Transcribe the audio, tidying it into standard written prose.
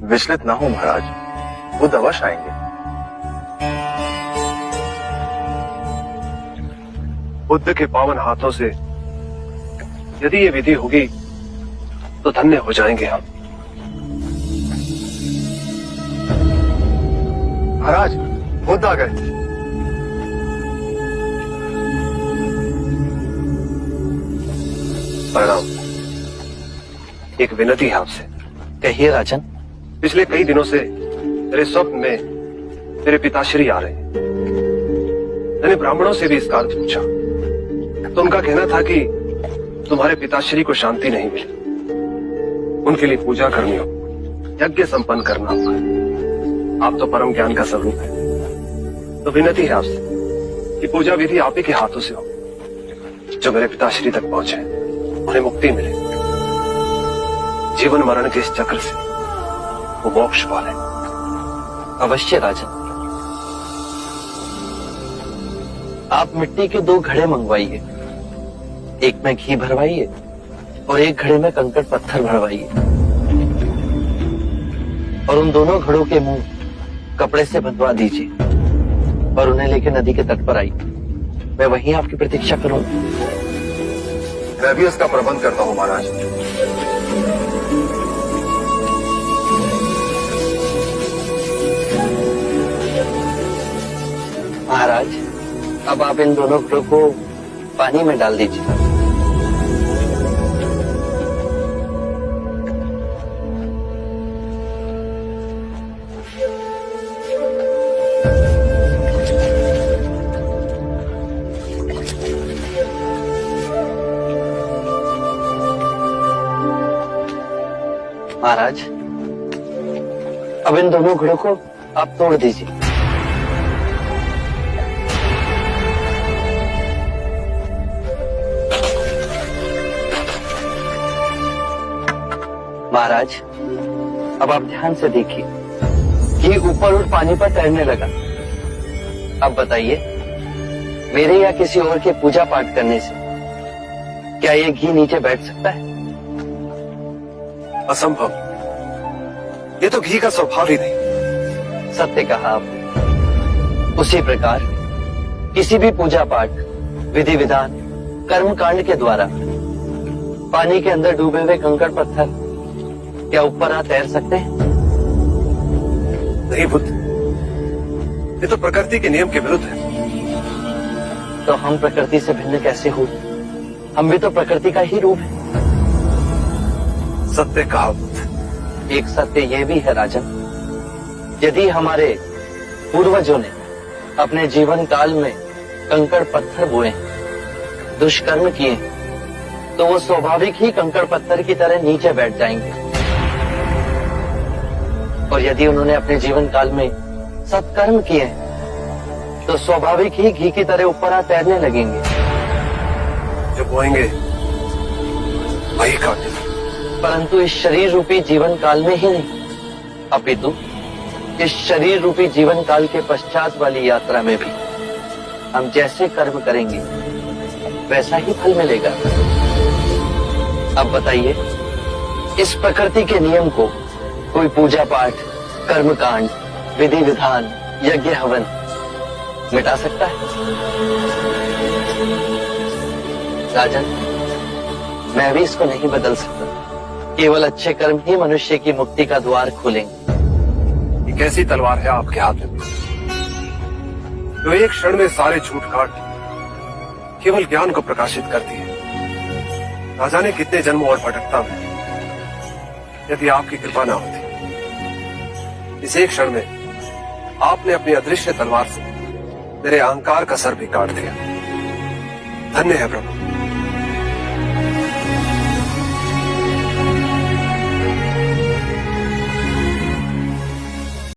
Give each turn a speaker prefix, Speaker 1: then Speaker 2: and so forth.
Speaker 1: विचलित ना हो महाराज, वो अवश्य आएंगे। बुद्ध के पावन हाथों से यदि ये विधि होगी तो धन्य हो जाएंगे हम। महाराज, बुद्ध आ गए। प्रणाम। एक विनती है आपसे।
Speaker 2: कहिए राजन।
Speaker 1: पिछले कई दिनों से मेरे स्वप्न में मेरे पिताश्री आ रहे हैं। मैंने ब्राह्मणों से भी इसका अर्थ पूछा तो उनका कहना था कि तुम्हारे पिताश्री को शांति नहीं मिली, उनके लिए पूजा करनी हो, यज्ञ संपन्न करना होगा। आप तो परम ज्ञान का स्वरूप है, तो विनती है आपसे कि पूजा विधि आप ही के हाथों से हो, जो मेरे पिताश्री तक पहुंचे, उन्हें मुक्ति मिले, जीवन मरण के इस चक्र से वो मोक्ष पाले।
Speaker 2: अवश्य राजन। आप मिट्टी के 2 घड़े मंगवाइए, एक में घी भरवाइए और एक घड़े में कंकड़ पत्थर भरवाइए, और उन दोनों घड़ों के मुंह कपड़े से बंधवा दीजिए और उन्हें लेकर नदी के तट पर आइए। मैं वहीं आपकी प्रतीक्षा करूंगा।
Speaker 1: मैं भी इसका प्रबंध करता हूं महाराज।
Speaker 2: महाराज, अब आप इन दोनों घड़ों को पानी में डाल दीजिए। महाराज, अब इन दोनों घड़ों को आप तोड़ दीजिए। महाराज, अब आप ध्यान से देखिए, घी ऊपर और पानी पर तैरने लगा। अब बताइए, मेरे या किसी और के पूजा पाठ करने से क्या ये घी नीचे बैठ सकता है?
Speaker 1: असंभव। ये तो घी का स्वभाव ही नहीं।
Speaker 2: सत्य कहा आपने। उसी प्रकार किसी भी पूजा पाठ, विधि विधान, कर्म कांड के द्वारा पानी के अंदर डूबे हुए कंकड़ पत्थर क्या ऊपर आ तैर सकते हैं?
Speaker 1: नहीं बुद्ध, ये तो प्रकृति के नियम के विरुद्ध है।
Speaker 2: तो हम प्रकृति से भिन्न कैसे हुए? हम भी तो प्रकृति का ही रूप है।
Speaker 1: सत्य कहा बुद्ध।
Speaker 2: एक सत्य यह भी है राजन, यदि हमारे पूर्वजों ने अपने जीवन काल में कंकड़ पत्थर बोए, दुष्कर्म किए, तो वो स्वाभाविक ही कंकड़ पत्थर की तरह नीचे बैठ जाएंगे। और यदि उन्होंने अपने जीवन काल में सत्कर्म किए, तो स्वाभाविक ही घी की तरह ऊपर आ तैरने लगेंगे।
Speaker 1: जो बोएंगे वही काटेंगे।
Speaker 2: परंतु इस शरीर रूपी जीवन काल में ही नहीं, अपितु इस शरीर रूपी जीवन काल के पश्चात वाली यात्रा में भी हम जैसे कर्म करेंगे वैसा ही फल मिलेगा। अब बताइए, इस प्रकृति के नियम को कोई पूजा पाठ, कर्मकांड, विधि विधान, यज्ञ हवन मिटा सकता है? राजन, मैं भी इसको नहीं बदल सकता। केवल अच्छे कर्म ही मनुष्य की मुक्ति का द्वार खोलेंगे।
Speaker 1: ये कैसी तलवार है आपके हाथ में, जो एक क्षण में सारे झूठ काट केवल ज्ञान को प्रकाशित करती है? ना जाने कितने जन्मों और भटकता में यदि आपकी कृपा ना होती। इस एक क्षण में आपने अपनी अदृश्य तलवार से मेरे अहंकार का सर भी काट दिया। धन्य है प्रभु।